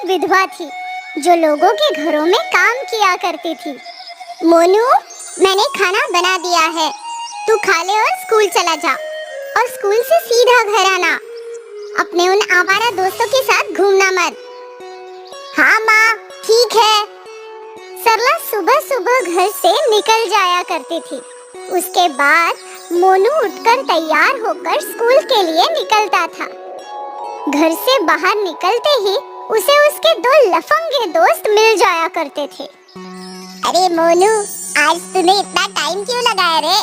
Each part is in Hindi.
विधवा थी जो लोगों के घरों में काम किया करती थी। मोनू, मैंने खाना बना दिया है, तू खा ले और स्कूल चला जा। और स्कूल से सीधा घर आना, अपने उन आवारा दोस्तों के साथ घूमना मत। हाँ माँ, ठीक है। सरला सुबह सुबह घर से निकल जाया करती थी। उसके बाद मोनू उठकर तैयार होकर स्कूल के लिए निकलता था। घर से बाहर निकलते ही उसे उसके दो लफंगे दोस्त मिल जाया करते थे। अरे मोनू, आज तूने इतना टाइम क्यों लगाया रे?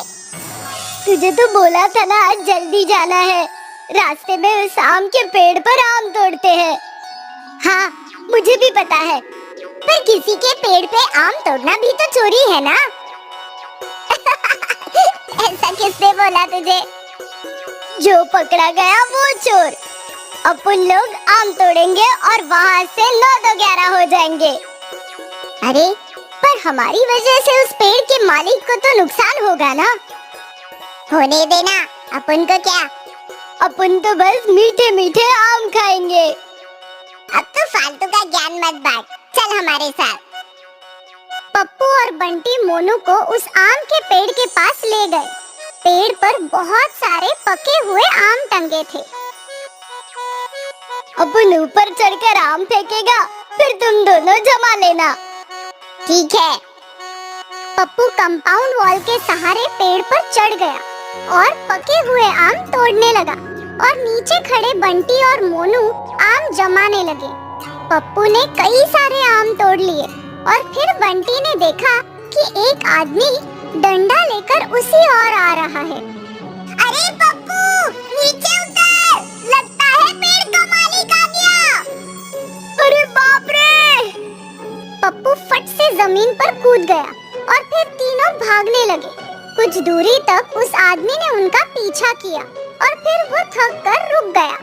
तुझे तो बोला था ना आज जल्दी जाना है। रास्ते में उस आम के पेड़ पर आम तोड़ते हैं। हाँ, मुझे भी पता है, पर किसी के पेड़ पे आम तोड़ना भी तो चोरी है ना? ऐसा किसने बोला तुझे? जो पकड़ा गया वो चोर। अपन लोग आम तोड़ेंगे और वहाँ से 9-11 हो जाएंगे। अरे, पर हमारी वजह से उस पेड़ के मालिक को तो नुकसान होगा ना? होने देना, अपन को क्या? अपन तो बस मीठे मीठे आम खाएंगे। अब तो फालतू का ज्ञान मत बांट, चल हमारे साथ। पप्पू और बंटी मोनू को उस आम के पेड़ के पास ले गए। पेड़ पर बहुत सारे पके हुए आम टंगे थे। अपन ऊपर चढ़कर आम फेंकेगा, फिर तुम दोनों जमा लेना। ठीक है। पप्पू कंपाउंड वॉल के सहारे पेड़ पर चढ़ गया और पके हुए आम तोड़ने लगा और नीचे खड़े बंटी और मोनू आम जमाने लगे। पप्पू ने कई सारे आम तोड़ लिए और फिर बंटी ने देखा कि एक आदमी डंडा लेकर उसी ओर आ रहा है। अरे पप्पू, नीचे उतर, लगता है पेड़ का मालिक आ गया। अरे बाप रे! पप्पू फट से जमीन पर कूद गया और फिर तीनों भागने लगे। कुछ दूरी तक उस आदमी ने उनका पीछा किया और फिर वो थक कर रुक गया।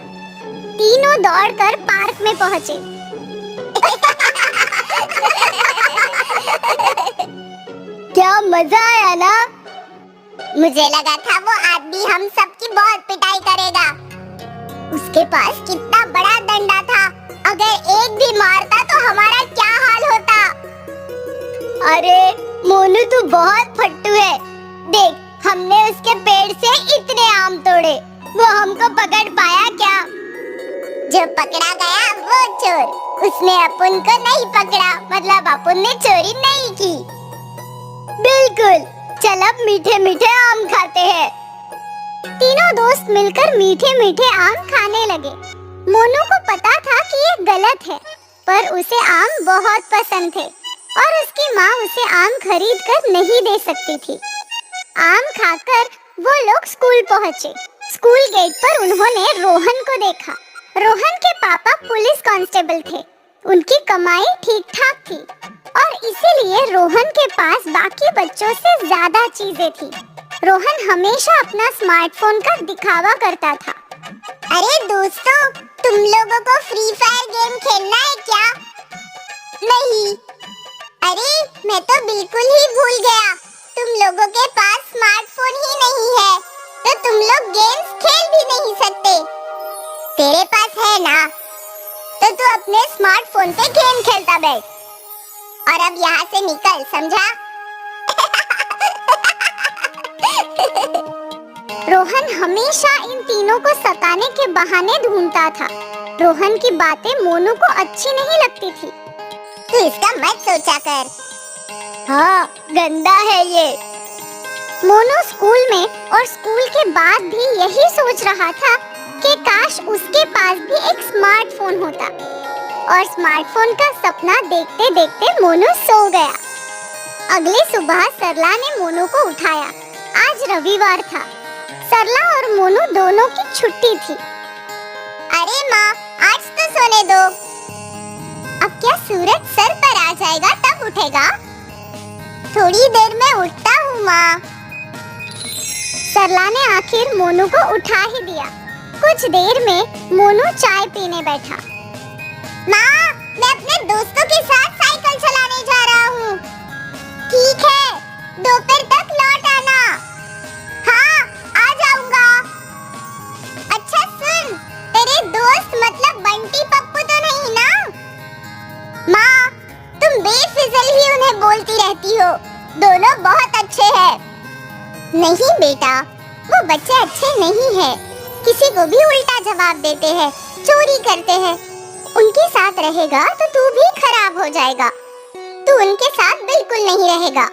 तीनों दौड़कर पार्क में पहुंचे। क्या मजा आया ना? मुझे लगा था वो आदमी हम सबकी बहुत पिटाई करेगा। उसके पास कितना बड़ा डंडा था, अगर एक भी मारता तो हमारा क्या हाल होता। अरे मोनू, तू बहुत फट्टू है। देख, हमने उसके पेड़ से इतने आम तोड़े, वो हमको पकड़ पाया क्या? जो पकड़ा गया वो चोर, उसने अपन को नहीं पकड़ा, मतलब अपन ने चोरी नहीं की। बिल्कुल, चल अब मीठे मीठे आम खाते हैं। तीनों दोस्त मिलकर मीठे मीठे आम खाने लगे। मोनू को पता था कि ये गलत है, पर उसे आम बहुत पसंद थे और उसकी माँ उसे आम खरीद कर नहीं दे सकती थी। आम खाकर वो लोग स्कूल पहुँचे। स्कूल गेट पर उन्होंने रोहन को देखा। रोहन के पापा पुलिस कांस्टेबल थे। उनकी कमाई ठीक ठाक थी और इसीलिए रोहन के पास बाकी बच्चों से ज्यादा चीजें थी। रोहन हमेशा अपना स्मार्टफोन का दिखावा करता था। अरे दोस्तों, तुम लोगों को फ्री फायर गेम खेलना है क्या? नहीं। अरे मैं तो बिल्कुल ही भूल गया, तुम लोगों के पास स्मार्टफोन ही नहीं है, तो तुम लोग गेम्स खेल भी नहीं सकते। तेरे पास है ना, तो तू अपने स्मार्टफोन पे गेम खेलता बैठ और अब यहाँ से निकल, समझा? रोहन हमेशा इन तीनों को सताने के बहाने ढूंढता था। रोहन की बातें मोनू को अच्छी नहीं लगती थी। तू इसका मत सोचा कर। हाँ, गंदा है ये। मोनू स्कूल में और स्कूल के बाद भी यही सोच रहा था कि काश उसके पास भी एक स्मार्टफोन होता। और स्मार्टफोन का सपना देखते देखते मोनू सो गया। अगली सुबह सरला ने मोनू को उठाया। आज रविवार था। सरला और मोनू दोनों की छुट्टी थी। अरे माँ, आज तो सोने दो। अब क्या सूरज सर पर आ जाएगा तब उठेगा? थोड़ी देर में उठता हूँ माँ। सरला ने आखिर मोनू को उठा ही दिया। कुछ देर में मोनू चाय पीने बैठा। माँ, मैं अपने दोस्तों के साथ साइकिल चलाने जा रहा हूँ। ठीक है, दोपहर तक लौट आना। हाँ, आ जाऊंगा। अच्छा सुन, तेरे दोस्त मतलब बंटी पप्पू तो नहीं ना? नहीं बेटा, वो बच्चे अच्छे नहीं है, किसी को भी उल्टा जवाब देते हैं, चोरी करते हैं। उनके साथ रहेगा तो तू भी खराब हो जाएगा। तू उनके साथ बिल्कुल नहीं रहेगा।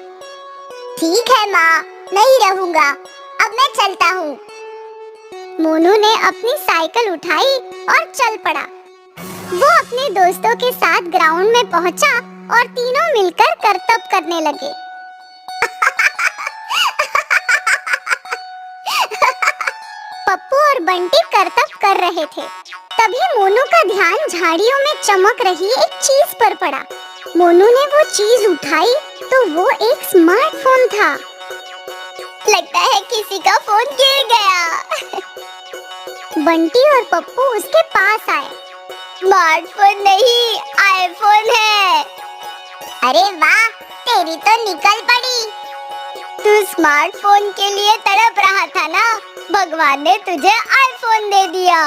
ठीक है माँ, नहीं रहूंगा। अब मैं चलता हूँ। मोनू ने अपनी साइकिल उठाई और चल पड़ा। वो अपने दोस्तों के साथ ग्राउंड में पहुंचा और तीनों मिलकर करतब करने लगे। पप्पू और बंटी करतब कर रहे थे। तभी मोनू का ध्यान झाड़ियों में चमक रही एक चीज पर पड़ा। मोनू ने वो चीज उठाई तो वो एक स्मार्टफोन था। लगता है किसी का फोन गिर गया। बंटी और पप्पू उसके पास आए। स्मार्टफोन नहीं, आईफोन है। अरे वाह, तेरी तो निकल पड़ी। तू स्मार्टफोन के लिए तड़प रहा था ना, भगवान ने तुझे आईफोन दे दिया।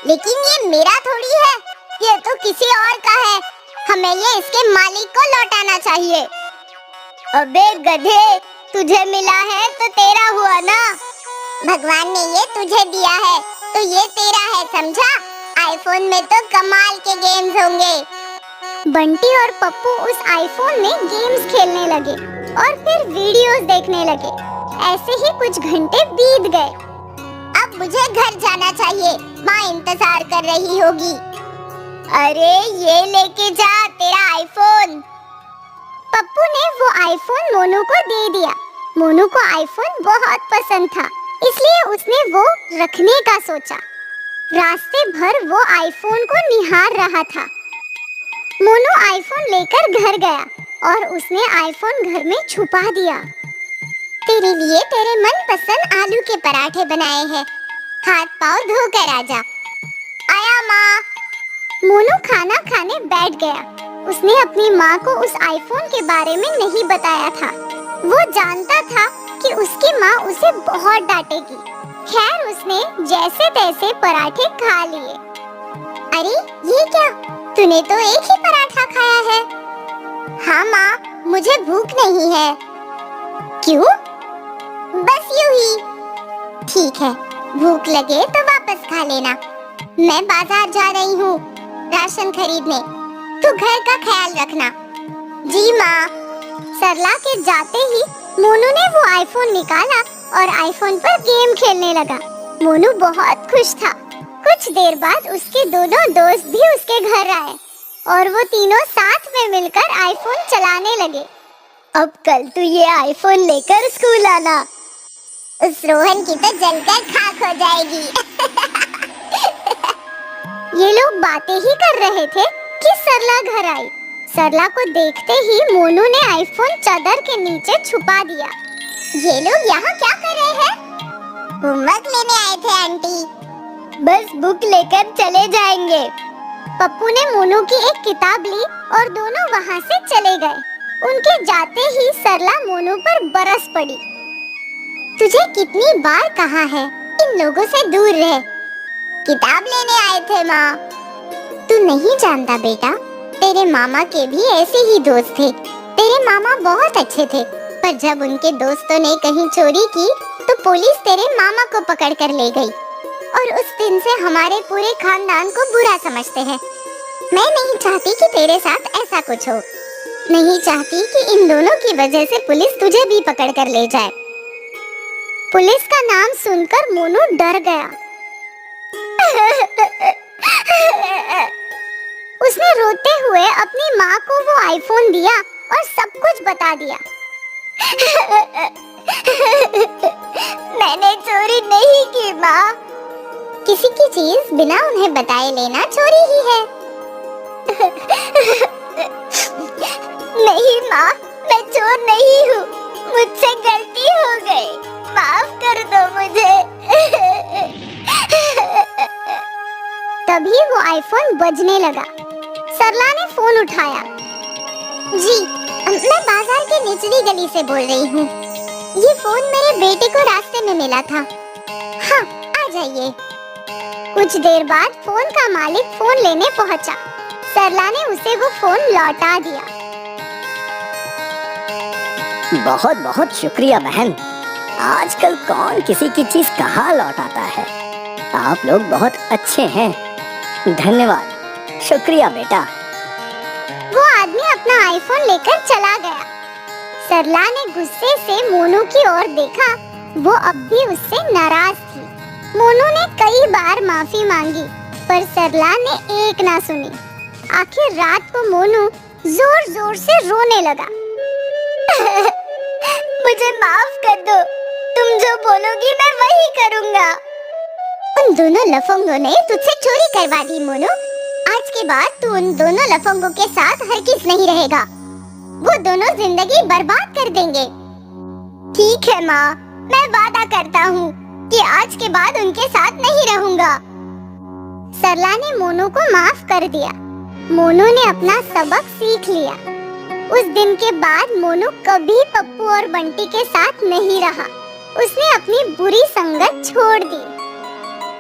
लेकिन ये मेरा थोड़ी है, ये तो किसी और का है। हमें ये इसके मालिक को लौटाना चाहिए। अबे गधे, तुझे मिला है तो तेरा हुआ ना। भगवान ने ये तुझे दिया है तो ये तेरा है, समझा? आईफोन में तो कमाल के गेम्स होंगे। बंटी और पप्पू उस आईफोन में गेम्स खेलने लगे और फिर वीडियोस देखने लगे। ऐसे ही कुछ घंटे बीत गए। अब मुझे घर जाना चाहिए, माँ इंतजार कर रही होगी। अरे ये लेके जा तेरा आईफोन। पप्पू ने वो आईफोन मोनू को दे दिया। मोनू को आईफोन बहुत पसंद था, इसलिए उसने वो रखने का सोचा। रास्ते भर वो आईफोन को निहार रहा था। मोनू आईफोन लेकर घर गया और उसने आईफोन घर में छुपा दिया। तेरे लिए तेरे मनपसंद आलू के पराठे बनाए हैं, हाथ पाँव धोकर आजा। आया माँ। मोनू खाना खाने बैठ गया। उसने अपनी माँ को उस आईफोन के बारे में नहीं बताया था। वो जानता था कि उसकी माँ उसे बहुत डांटेगी। खैर उसने जैसे तैसे पराठे खा लिए। अरे ये क्या, तूने तो एक ही पराठा खाया है। हाँ माँ, मुझे भूख नहीं है। क्यों? बस यूं ही। ठीक है, भूख लगे तो वापस खा लेना। मैं बाजार जा रही हूँ राशन खरीदने, तू घर का ख्याल रखना। जी माँ। सरला के जाते ही मोनू ने वो आईफोन निकाला और आईफोन पर गेम खेलने लगा। मोनू बहुत खुश था। कुछ देर बाद उसके दोनों दोस्त भी उसके घर आए और वो तीनों साथ में मिलकर आईफोन चलाने लगे। अब कल तू ये आईफोन लेकर स्कूल आना। उस रोहन की तो जलकर खाक हो जाएगी। ये लोग बातें ही कर रहे थे कि सरला घर आई। सरला को देखते ही मोनू ने आईफोन चादर के नीचे छुपा दिया। ये लोग यहाँ क्या कर रहे हैं? होमवर्क लेने आए थे आंटी। बस बुक लेकर चले जाएंगे। पप्पू ने मोनू की एक किताब ली और दोनों वहाँ से चले गए। उनके जाते ही सरला मोनू पर बरस पड़ी। तुझे कितनी बार कहा है इन लोगों से दूर रह। किताब लेने आए थे माँ। तू नहीं जानता बेटा, तेरे मामा के भी ऐसे ही दोस्त थे। तेरे मामा बहुत अच्छे थे, पर जब उनके दोस्तों ने कहीं चोरी की तो पुलिस तेरे मामा को पकड़ कर ले गई और उस दिन से हमारे पूरे खानदान को बुरा समझते हैं। मैं नहीं चाहती कि तेरे साथ ऐसा कुछ हो। नहीं चाहती कि इन दोनों की वजह से पुलिस तुझे भी पकड़ कर ले जाए। पुलिस का नाम सुनकर मोनू डर गया। उसने रोते हुए अपनी माँ को वो आईफोन दिया और सब कुछ बता दिया। मैंने चोरी नहीं की माँ। किसी की चीज बिना उन्हें बताए लेना चोरी ही है। नहीं माँ, मैं चोर नहीं हूँ। मुझसे गलती हो गई, माफ कर दो मुझे। तभी वो आईफोन बजने लगा। सरला ने फोन उठाया। जी, मैं बाजार के निचली गली से बोल रही हूँ। ये फोन मेरे बेटे को रास्ते में मिला था। हाँ, आ जाइए। कुछ देर बाद फोन का मालिक फोन लेने पहुँचा। सरला ने उसे वो फोन लौटा दिया। बहुत बहुत शुक्रिया बहन, आजकल कौन किसी की चीज कहाँ लौटाता है। आप लोग बहुत अच्छे हैं, धन्यवाद, शुक्रिया बेटा। वो आदमी अपना आईफोन लेकर चला गया। सरला ने गुस्से से मोनू की ओर देखा। वो अब भी उससे नाराज थी। मोनू ने कई बार माफी मांगी, पर सरला ने एक ना सुनी। आखिर रात को मोनू जोर जोर से रोने लगा। मुझे माफ कर दो, तुम जो बोलोगी मैं वही करूँगा। उन दोनों लफंगों ने तुझसे चोरी करवा दी मोनू। आज के बाद तू उन दोनों लफंगों के साथ हरगिज़ नहीं रहेगा। वो दोनों जिंदगी बर्बाद कर देंगे। ठीक है माँ, मैं वादा करता हूँ कि आज के बाद उनके साथ नहीं रहूंगा। सरला ने मोनू को माफ कर दिया। मोनू ने अपना सबक सीख लिया। उस दिन के बाद मोनू कभी पप्पू और बंटी के साथ नहीं रहा। उसने अपनी बुरी संगत छोड़ दी।